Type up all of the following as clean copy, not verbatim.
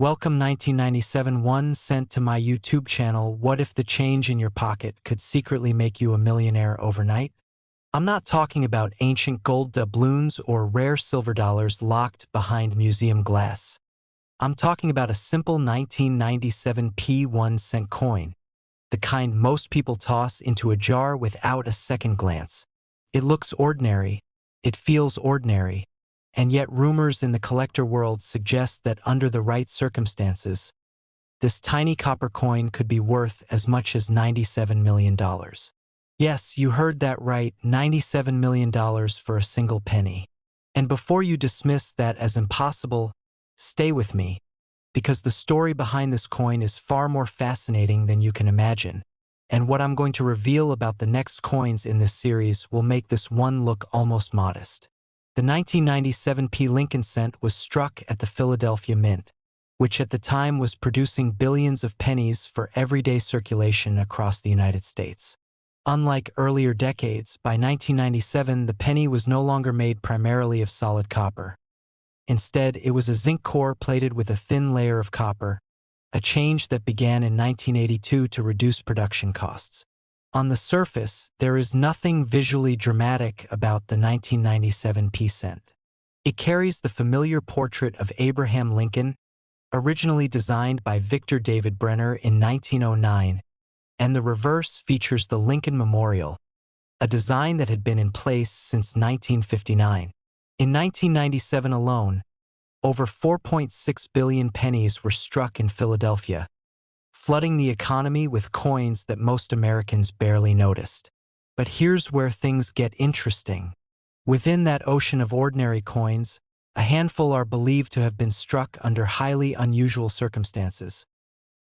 Welcome 1997 1 cent to my YouTube channel. What if the change in your pocket could secretly make you a millionaire overnight? I'm not talking about ancient gold doubloons or rare silver dollars locked behind museum glass. I'm talking about a simple 1997 1 cent coin, the kind most people toss into a jar without a second glance. It looks ordinary, it feels ordinary, and yet rumors in the collector world suggest that under the right circumstances, this tiny copper coin could be worth as much as $97 million. Yes, you heard that right, $97 million for a single penny. And before you dismiss that as impossible, stay with me, because the story behind this coin is far more fascinating than you can imagine. And what I'm going to reveal about the next coins in this series will make this one look almost modest. The 1997 Lincoln cent was struck at the Philadelphia Mint, which at the time was producing billions of pennies for everyday circulation across the United States. Unlike earlier decades, by 1997 the penny was no longer made primarily of solid copper. Instead, it was a zinc core plated with a thin layer of copper, a change that began in 1982 to reduce production costs. On the surface, there is nothing visually dramatic about the 1997 cent. It carries the familiar portrait of Abraham Lincoln, originally designed by Victor David Brenner in 1909, and the reverse features the Lincoln Memorial, a design that had been in place since 1959. In 1997 alone, over 4.6 billion pennies were struck in Philadelphia, flooding the economy with coins that most Americans barely noticed. But here's where things get interesting. Within that ocean of ordinary coins, a handful are believed to have been struck under highly unusual circumstances.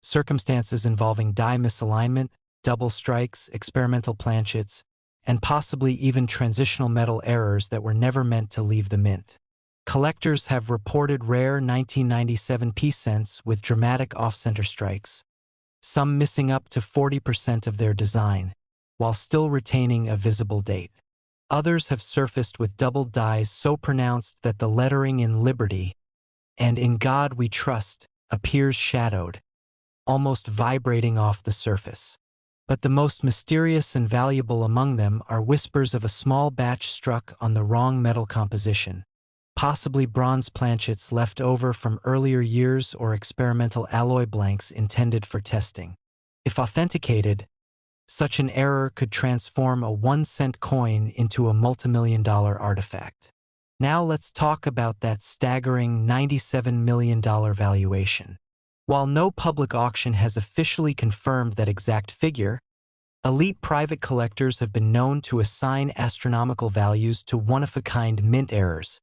Circumstances involving die misalignment, double strikes, experimental planchets, and possibly even transitional metal errors that were never meant to leave the mint. Collectors have reported rare 1997 cents with dramatic off-center strikes, some missing up to 40% of their design, while still retaining a visible date. Others have surfaced with doubled dies so pronounced that the lettering in Liberty and In God We Trust appears shadowed, almost vibrating off the surface. But the most mysterious and valuable among them are whispers of a small batch struck on the wrong metal composition, possibly bronze planchets left over from earlier years or experimental alloy blanks intended for testing. If authenticated, such an error could transform a 1 cent coin into a multimillion-dollar artifact. Now let's talk about that staggering $97 million valuation. While no public auction has officially confirmed that exact figure, elite private collectors have been known to assign astronomical values to one-of-a-kind mint errors,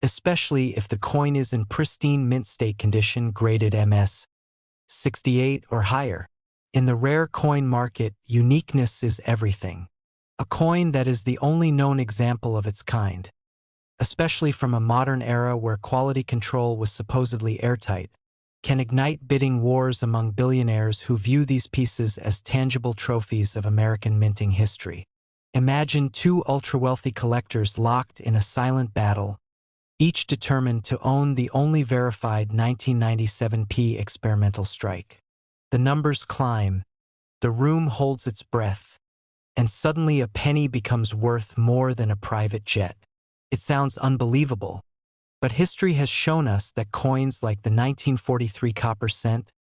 especially if the coin is in pristine mint state condition graded MS 68 or higher. In the rare coin market, uniqueness is everything. A coin that is the only known example of its kind, especially from a modern era where quality control was supposedly airtight, can ignite bidding wars among billionaires who view these pieces as tangible trophies of American minting history. Imagine two ultra-wealthy collectors locked in a silent battle, each determined to own the only verified 1997 experimental strike. The numbers climb, the room holds its breath, and suddenly a penny becomes worth more than a private jet. It sounds unbelievable, but history has shown us that coins like the 1943 copper cent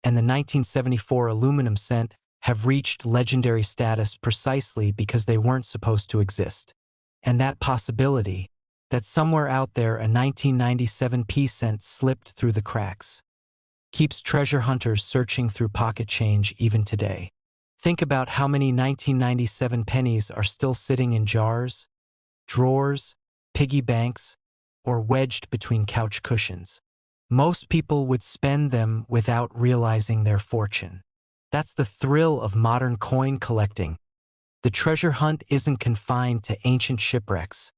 and the 1974 aluminum cent have reached legendary status precisely because they weren't supposed to exist. And that possibility, that somewhere out there a 1997 cent slipped through the cracks, keeps treasure hunters searching through pocket change even today. Think about how many 1997 pennies are still sitting in jars, drawers, piggy banks, or wedged between couch cushions. Most people would spend them without realizing their fortune. That's the thrill of modern coin collecting. The treasure hunt isn't confined to ancient shipwrecks.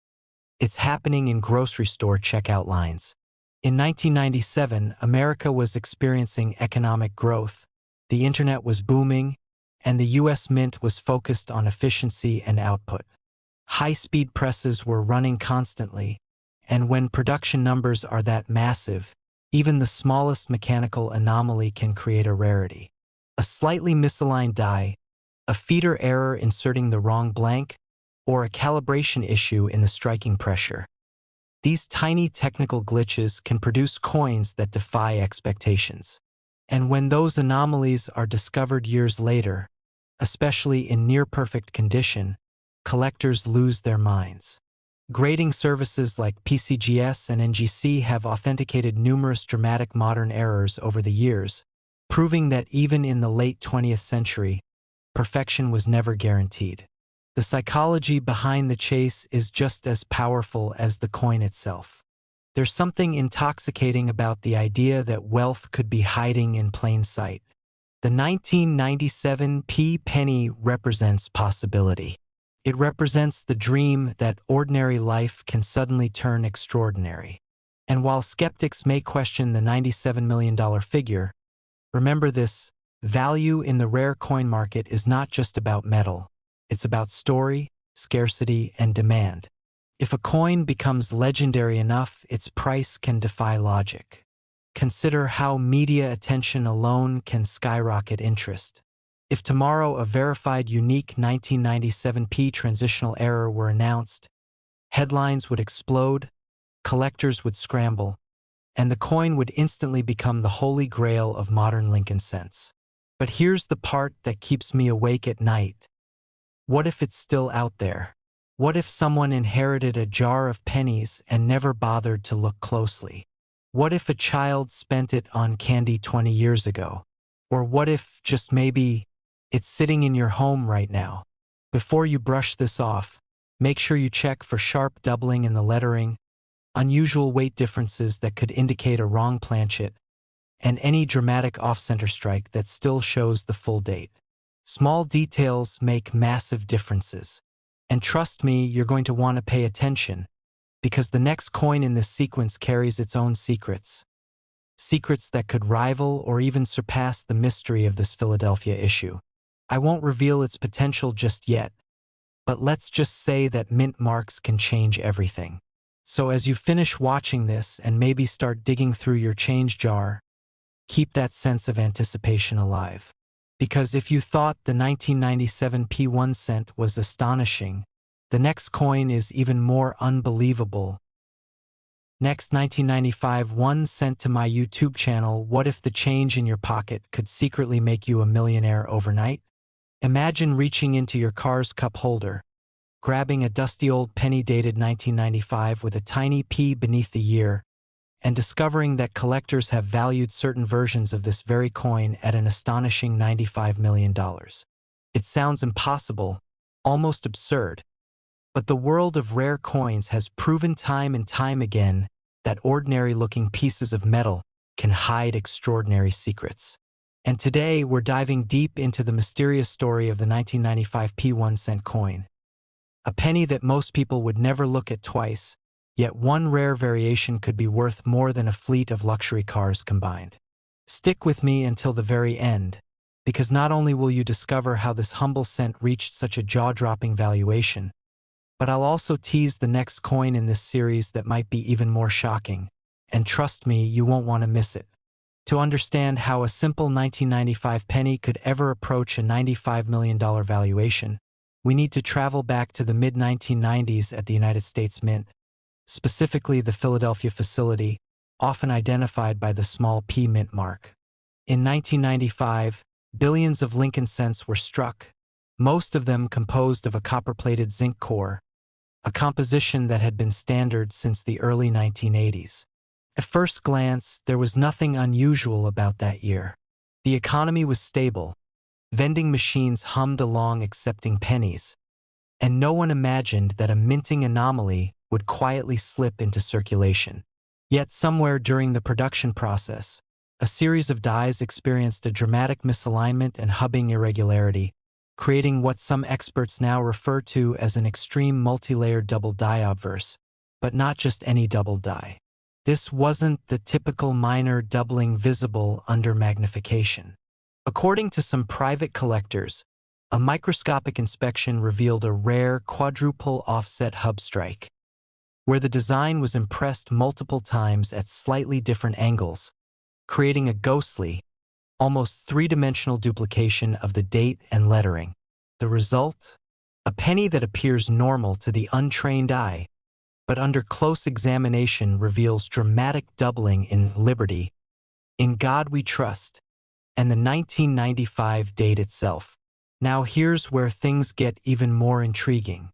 It's happening in grocery store checkout lines. In 1997, America was experiencing economic growth, the internet was booming, and the U.S. Mint was focused on efficiency and output. High-speed presses were running constantly, and when production numbers are that massive, Even the smallest mechanical anomaly can create a rarity. A slightly misaligned die, a feeder error inserting the wrong blank, or a calibration issue in the striking pressure. These tiny technical glitches can produce coins that defy expectations. And when those anomalies are discovered years later, especially in near-perfect condition, collectors lose their minds. Grading services like PCGS and NGC have authenticated numerous dramatic modern errors over the years, proving that even in the late 20th century, perfection was never guaranteed. The psychology behind the chase is just as powerful as the coin itself. There's something intoxicating about the idea that wealth could be hiding in plain sight. The 1997 penny represents possibility. It represents the dream that ordinary life can suddenly turn extraordinary. And while skeptics may question the $97 million figure, remember this: value in the rare coin market is not just about metal. It's about story, scarcity, and demand. If a coin becomes legendary enough, its price can defy logic. Consider how media attention alone can skyrocket interest. If tomorrow a verified unique 1997 transitional error were announced, headlines would explode, collectors would scramble, and the coin would instantly become the holy grail of modern Lincoln cents. But here's the part that keeps me awake at night. What if it's still out there? What if someone inherited a jar of pennies and never bothered to look closely? What if a child spent it on candy 20 years ago? Or what if, just maybe, it's sitting in your home right now? Before you brush this off, make sure you check for sharp doubling in the lettering, unusual weight differences that could indicate a wrong planchet, and any dramatic off-center strike that still shows the full date. Small details make massive differences. And trust me, you're going to want to pay attention, because the next coin in this sequence carries its own secrets. Secrets that could rival or even surpass the mystery of this Philadelphia issue. I won't reveal its potential just yet, but let's just say that mint marks can change everything. So as you finish watching this and maybe start digging through your change jar, keep that sense of anticipation alive. Because if you thought the 1997 1 cent was astonishing, the next coin is even more unbelievable. Next, 1995 1 cent to my YouTube channel. What if the change in your pocket could secretly make you a millionaire overnight? Imagine reaching into your car's cup holder, grabbing a dusty old penny dated 1995 with a tiny P beneath the year, and discovering that collectors have valued certain versions of this very coin at an astonishing $95 million. It sounds impossible, almost absurd, but the world of rare coins has proven time and time again that ordinary-looking pieces of metal can hide extraordinary secrets. And today, we're diving deep into the mysterious story of the 1995 1 cent coin. A penny that most people would never look at twice, yet one rare variation could be worth more than a fleet of luxury cars combined. Stick with me until the very end, because not only will you discover how this humble cent reached such a jaw-dropping valuation, but I'll also tease the next coin in this series that might be even more shocking, and trust me, you won't want to miss it. To understand how a simple 1995 penny could ever approach a $95 million valuation, we need to travel back to the mid-1990s at the United States Mint, specifically the Philadelphia facility, often identified by the small P mint mark. In 1995, billions of Lincoln cents were struck, most of them composed of a copper-plated zinc core, a composition that had been standard since the early 1980s. At first glance, there was nothing unusual about that year. The economy was stable, vending machines hummed along accepting pennies, and no one imagined that a minting anomaly would quietly slip into circulation. Yet somewhere during the production process, a series of dies experienced a dramatic misalignment and hubbing irregularity, creating what some experts now refer to as an extreme multi-layered double die obverse, but not just any double die. This wasn't the typical minor doubling visible under magnification. According to some private collectors, a microscopic inspection revealed a rare quadruple offset hub strike. where the design was impressed multiple times at slightly different angles, creating a ghostly, almost three-dimensional duplication of the date and lettering. The result? A penny that appears normal to the untrained eye, but under close examination reveals dramatic doubling in Liberty, In God We Trust, and the 1995 date itself. Now here's where things get even more intriguing.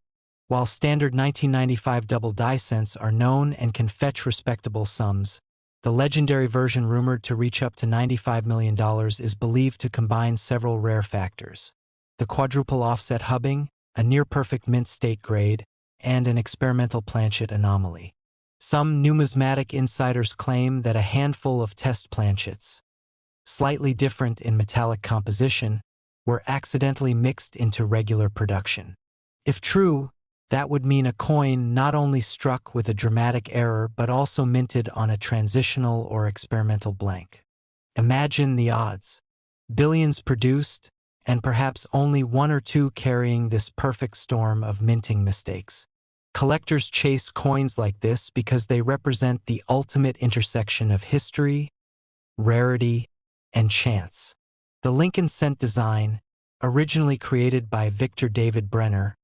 While standard 1995 double die cents are known and can fetch respectable sums, the legendary version rumored to reach up to $95 million is believed to combine several rare factors: the quadruple offset hubbing, a near-perfect mint state grade, and an experimental planchet anomaly. Some numismatic insiders claim that a handful of test planchets, slightly different in metallic composition, were accidentally mixed into regular production. If true, that would mean a coin not only struck with a dramatic error but also minted on a transitional or experimental blank. Imagine the odds. Billions produced, and perhaps only one or two carrying this perfect storm of minting mistakes. Collectors chase coins like this because they represent the ultimate intersection of history, rarity, and chance. The Lincoln cent design, originally created by Victor David Brenner,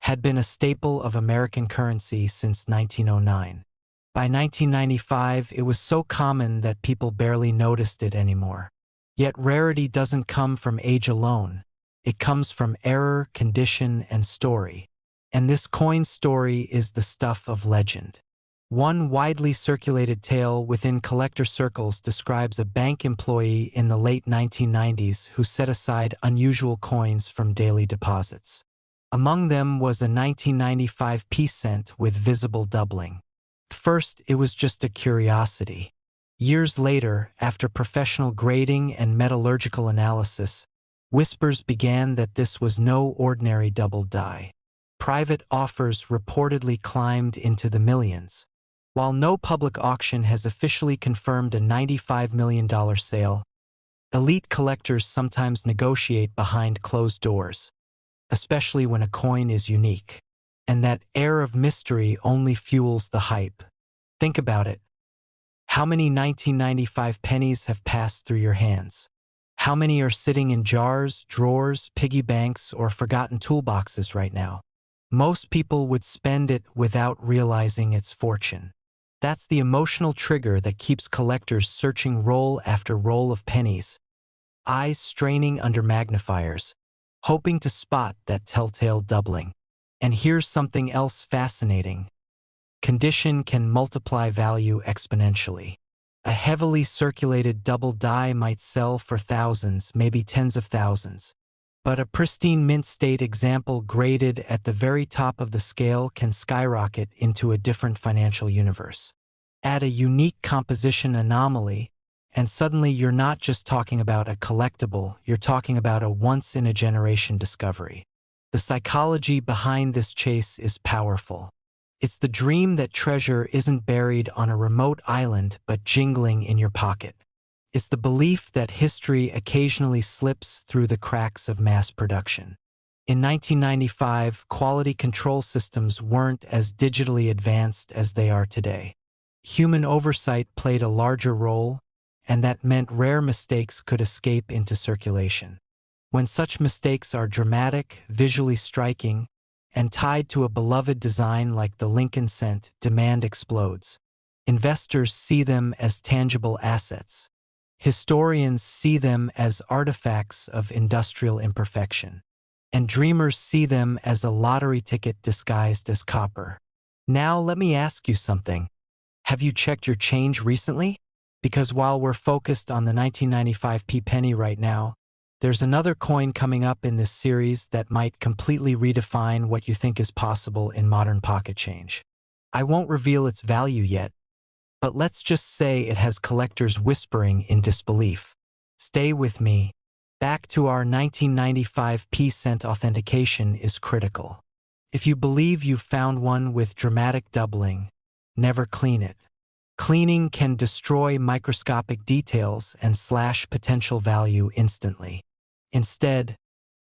had been a staple of American currency since 1909. By 1995, it was so common that people barely noticed it anymore. Yet rarity doesn't come from age alone. It comes from error, condition, and story. And this coin story is the stuff of legend. One widely circulated tale within collector circles describes a bank employee in the late 1990s who set aside unusual coins from daily deposits. Among them was a 1995 peace cent with visible doubling. At first, it was just a curiosity. Years later, after professional grading and metallurgical analysis, whispers began that this was no ordinary double die. Private offers reportedly climbed into the millions. While no public auction has officially confirmed a $95 million sale, elite collectors sometimes negotiate behind closed doors, especially when a coin is unique. And that air of mystery only fuels the hype. Think about it. How many 1995 pennies have passed through your hands? How many are sitting in jars, drawers, piggy banks, or forgotten toolboxes right now? Most people would spend it without realizing its fortune. That's the emotional trigger that keeps collectors searching roll after roll of pennies, eyes straining under magnifiers, hoping to spot that telltale doubling. And here's something else fascinating. Condition can multiply value exponentially. A heavily circulated double die might sell for thousands, maybe tens of thousands. But a pristine mint state example graded at the very top of the scale can skyrocket into a different financial universe. Add a unique composition anomaly, and suddenly you're not just talking about a collectible, you're talking about a once-in-a-generation discovery. The psychology behind this chase is powerful. It's the dream that treasure isn't buried on a remote island but jingling in your pocket. It's the belief that history occasionally slips through the cracks of mass production. In 1995, quality control systems weren't as digitally advanced as they are today. Human oversight played a larger role, and that meant rare mistakes could escape into circulation. When such mistakes are dramatic, visually striking, and tied to a beloved design like the Lincoln cent, demand explodes. Investors see them as tangible assets. Historians see them as artifacts of industrial imperfection. And dreamers see them as a lottery ticket disguised as copper. Now let me ask you something. Have you checked your change recently? Because while we're focused on the 1995 penny right now, there's another coin coming up in this series that might completely redefine what you think is possible in modern pocket change. I won't reveal its value yet, but let's just say it has collectors whispering in disbelief. Stay with me. Back to our 1995 cent authentication is critical. If you believe you've found one with dramatic doubling, never clean it. Cleaning can destroy microscopic details and slash potential value instantly. Instead,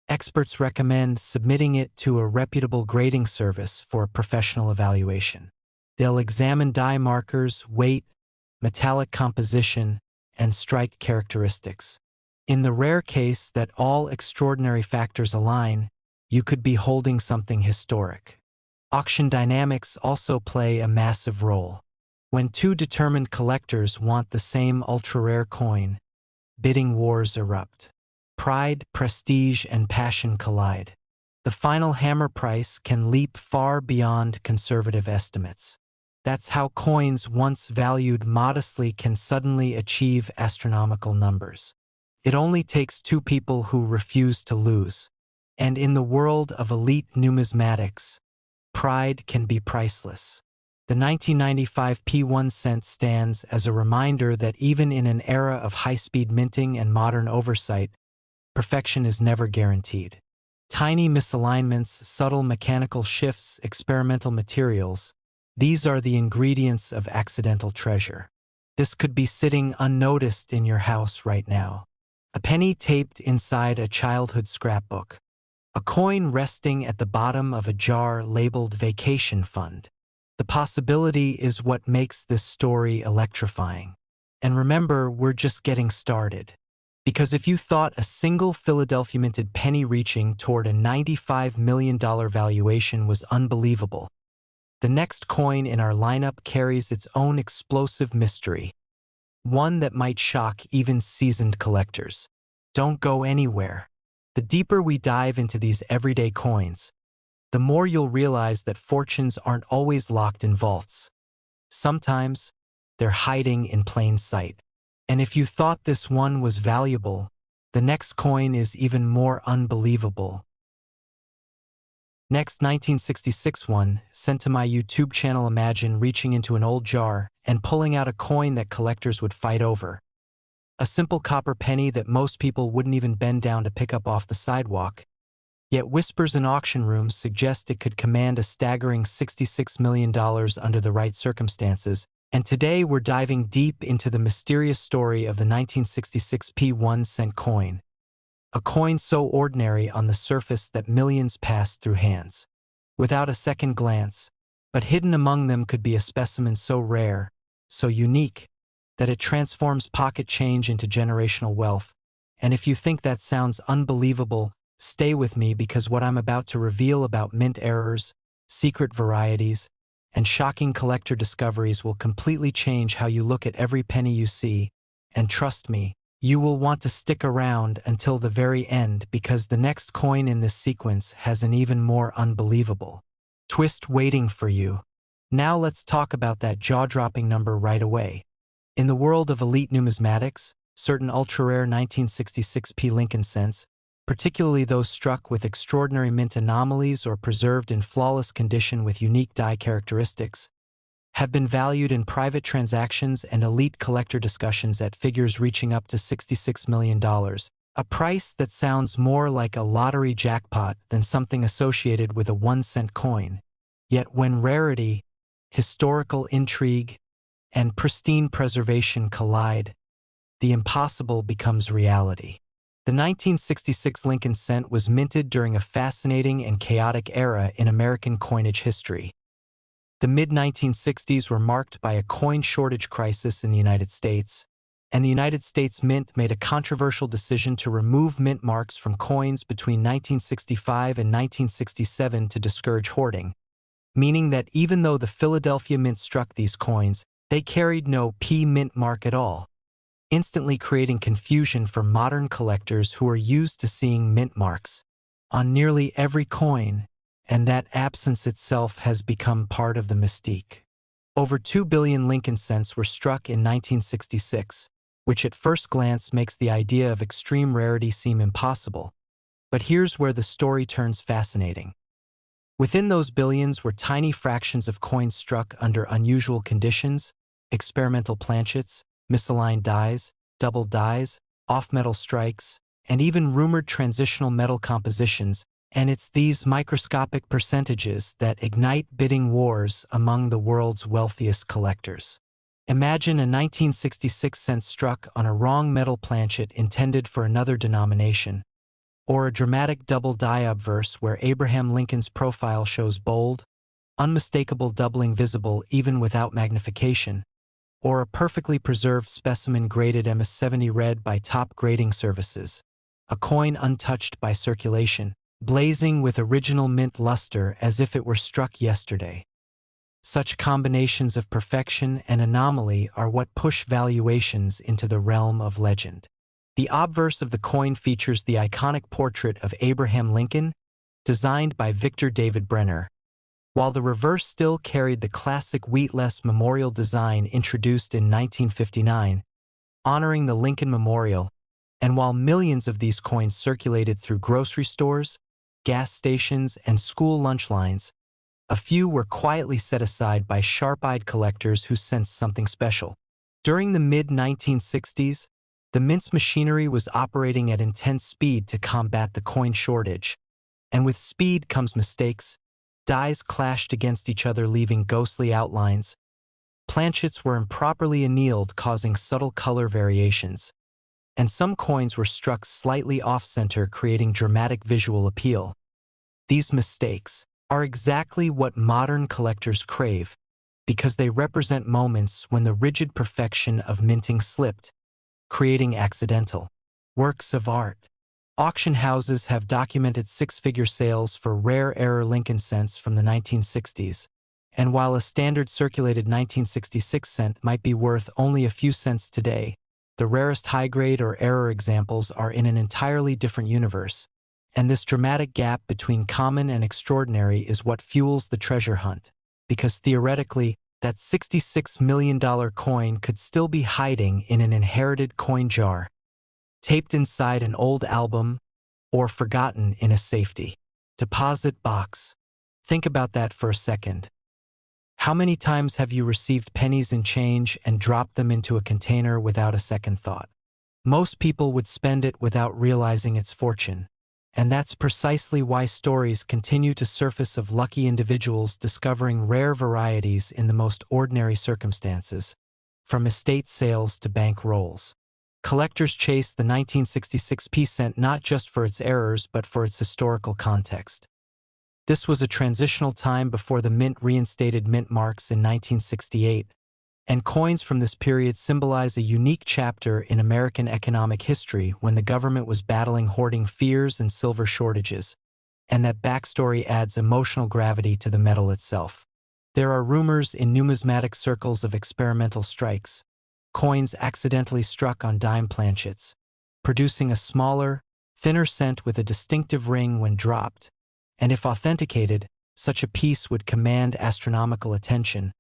experts recommend submitting it to a reputable grading service for professional evaluation. They'll examine die markers, weight, metallic composition, and strike characteristics. In the rare case that all extraordinary factors align, you could be holding something historic. Auction dynamics also play a massive role. When two determined collectors want the same ultra-rare coin, bidding wars erupt. Pride, prestige, and passion collide. The final hammer price can leap far beyond conservative estimates. That's how coins once valued modestly can suddenly achieve astronomical numbers. It only takes two people who refuse to lose. And in the world of elite numismatics, pride can be priceless. The 1995 P1 cent stands as a reminder that even in an era of high-speed minting and modern oversight, perfection is never guaranteed. Tiny misalignments, subtle mechanical shifts, experimental materials, these are the ingredients of accidental treasure. This could be sitting unnoticed in your house right now. A penny taped inside a childhood scrapbook. A coin resting at the bottom of a jar labeled vacation fund. The possibility is what makes this story electrifying. And remember, we're just getting started. Because if you thought a single Philadelphia minted penny reaching toward a $95 million valuation was unbelievable, the next coin in our lineup carries its own explosive mystery, one that might shock even seasoned collectors. Don't go anywhere. The deeper we dive into these everyday coins, the more you'll realize that fortunes aren't always locked in vaults. Sometimes, they're hiding in plain sight. And if you thought this one was valuable, the next coin is even more unbelievable. Next, 1966 one, sent to my YouTube channel. Imagine reaching into an old jar and pulling out a coin that collectors would fight over. A simple copper penny that most people wouldn't even bend down to pick up off the sidewalk. Yet whispers in auction rooms suggest it could command a staggering $66 million under the right circumstances. And today we're diving deep into the mysterious story of the 1966 P1 cent coin. A coin so ordinary on the surface that millions passed through hands without a second glance, but hidden among them could be a specimen so rare, so unique, that it transforms pocket change into generational wealth. And if you think that sounds unbelievable, stay with me, because what I'm about to reveal about mint errors, secret varieties, and shocking collector discoveries will completely change how you look at every penny you see. And trust me, you will want to stick around until the very end, because the next coin in this sequence has an even more unbelievable twist waiting for you. Now let's talk about that jaw-dropping number right away. In the world of elite numismatics, certain ultra-rare 1966 P Lincoln cents, particularly those struck with extraordinary mint anomalies or preserved in flawless condition with unique die characteristics, have been valued in private transactions and elite collector discussions at figures reaching up to $66 million, a price that sounds more like a lottery jackpot than something associated with a 1-cent coin. Yet when rarity, historical intrigue, and pristine preservation collide, the impossible becomes reality. The 1966 Lincoln cent was minted during a fascinating and chaotic era in American coinage history. The mid-1960s were marked by a coin shortage crisis in the United States, and the United States Mint made a controversial decision to remove mint marks from coins between 1965 and 1967 to discourage hoarding, meaning that even though the Philadelphia Mint struck these coins, they carried no P mint mark at all, instantly creating confusion for modern collectors who are used to seeing mint marks on nearly every coin, and that absence itself has become part of the mystique. Over 2 billion Lincoln cents were struck in 1966, which at first glance makes the idea of extreme rarity seem impossible. But here's where the story turns fascinating. Within those billions were tiny fractions of coins struck under unusual conditions, experimental planchets, misaligned dies, double dies, off-metal strikes, and even rumored transitional metal compositions, and it's these microscopic percentages that ignite bidding wars among the world's wealthiest collectors. Imagine a 1966 cent struck on a wrong metal planchet intended for another denomination, or a dramatic double die obverse where Abraham Lincoln's profile shows bold, unmistakable doubling visible even without magnification, or a perfectly preserved specimen graded MS70 red by top grading services, a coin untouched by circulation, blazing with original mint luster as if it were struck yesterday. Such combinations of perfection and anomaly are what push valuations into the realm of legend. The obverse of the coin features the iconic portrait of Abraham Lincoln, designed by Victor David Brenner, while the reverse still carried the classic wheatless memorial design introduced in 1959, honoring the Lincoln Memorial, and while millions of these coins circulated through grocery stores, gas stations, and school lunch lines, a few were quietly set aside by sharp-eyed collectors who sensed something special. During the mid-1960s, the mint's machinery was operating at intense speed to combat the coin shortage, and with speed comes mistakes. Dies clashed against each other, leaving ghostly outlines. Planchets were improperly annealed, causing subtle color variations, and some coins were struck slightly off-center, creating dramatic visual appeal. These mistakes are exactly what modern collectors crave, because they represent moments when the rigid perfection of minting slipped, creating accidental works of art. Auction houses have documented six-figure sales for rare error Lincoln cents from the 1960s, and while a standard circulated 1966 cent might be worth only a few cents today, the rarest high-grade or error examples are in an entirely different universe, and this dramatic gap between common and extraordinary is what fuels the treasure hunt, because theoretically, that $66 million coin could still be hiding in an inherited coin jar, taped inside an old album, or forgotten in a safety deposit box. Think about that for a second. How many times have you received pennies in change and dropped them into a container without a second thought? Most people would spend it without realizing its fortune. And that's precisely why stories continue to surface of lucky individuals discovering rare varieties in the most ordinary circumstances, from estate sales to bank rolls. Collectors chase the 1966 p cent not just for its errors but for its historical context. This was a transitional time before the mint reinstated mint marks in 1968, and coins from this period symbolize a unique chapter in American economic history when the government was battling hoarding fears and silver shortages, and that backstory adds emotional gravity to the metal itself. There are rumors in numismatic circles of experimental strikes, coins accidentally struck on dime planchets, producing a smaller, thinner cent with a distinctive ring when dropped, and if authenticated, such a piece would command astronomical attention,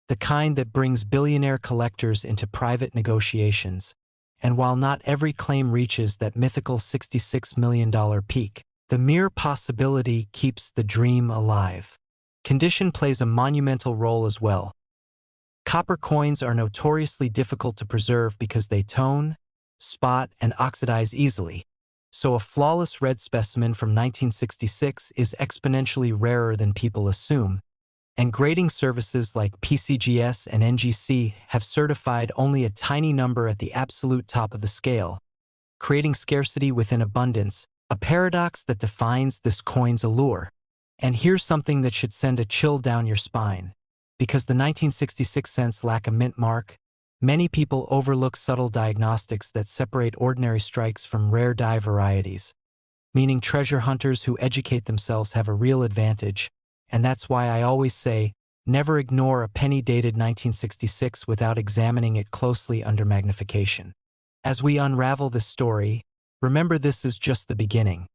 the kind that brings billionaire collectors into private negotiations. And while not every claim reaches that mythical $66 million peak, the mere possibility keeps the dream alive. Condition plays a monumental role as well. Copper coins are notoriously difficult to preserve because they tone, spot, and oxidize easily, so a flawless red specimen from 1966 is exponentially rarer than people assume, and grading services like PCGS and NGC have certified only a tiny number at the absolute top of the scale, creating scarcity within abundance, a paradox that defines this coin's allure. And here's something that should send a chill down your spine. Because the 1966 cents lack a mint mark, many people overlook subtle diagnostics that separate ordinary strikes from rare die varieties, meaning treasure hunters who educate themselves have a real advantage, and that's why I always say, never ignore a penny dated 1966 without examining it closely under magnification. As we unravel this story, remember this is just the beginning.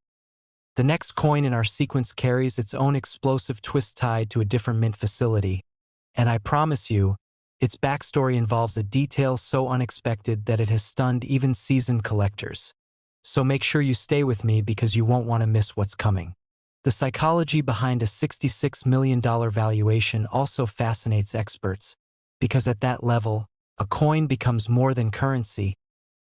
The next coin in our sequence carries its own explosive twist tied to a different mint facility, and I promise you, its backstory involves a detail so unexpected that it has stunned even seasoned collectors. So make sure you stay with me because you won't want to miss what's coming. The psychology behind a $66 million valuation also fascinates experts, because at that level, a coin becomes more than currency.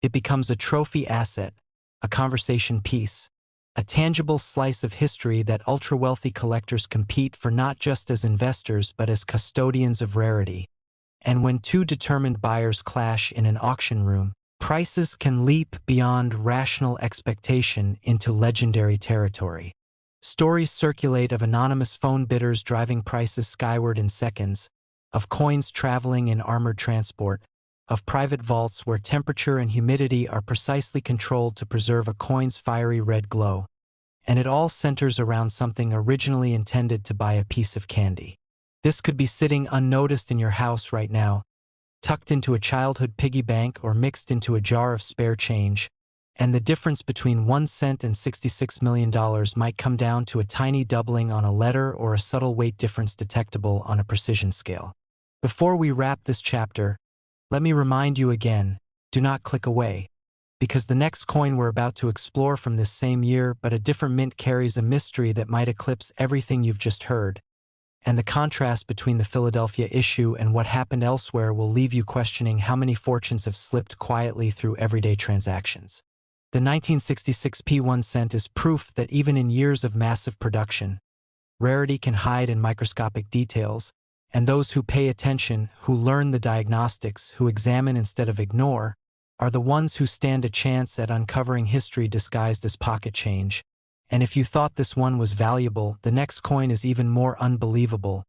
It becomes a trophy asset, a conversation piece, a tangible slice of history that ultra-wealthy collectors compete for not just as investors but as custodians of rarity. And when two determined buyers clash in an auction room, prices can leap beyond rational expectation into legendary territory. Stories circulate of anonymous phone bidders driving prices skyward in seconds, of coins traveling in armored transport, of private vaults where temperature and humidity are precisely controlled to preserve a coin's fiery red glow. And it all centers around something originally intended to buy a piece of candy. This could be sitting unnoticed in your house right now, tucked into a childhood piggy bank or mixed into a jar of spare change, and the difference between 1 cent and $66 million might come down to a tiny doubling on a letter or a subtle weight difference detectable on a precision scale. Before we wrap this chapter, let me remind you again, do not click away, because the next coin we're about to explore from this same year, but a different mint, carries a mystery that might eclipse everything you've just heard. And the contrast between the Philadelphia issue and what happened elsewhere will leave you questioning how many fortunes have slipped quietly through everyday transactions. The 1966 P1 cent is proof that even in years of massive production, rarity can hide in microscopic details, and those who pay attention, who learn the diagnostics, who examine instead of ignore, are the ones who stand a chance at uncovering history disguised as pocket change. And if you thought this one was valuable, the next coin is even more unbelievable.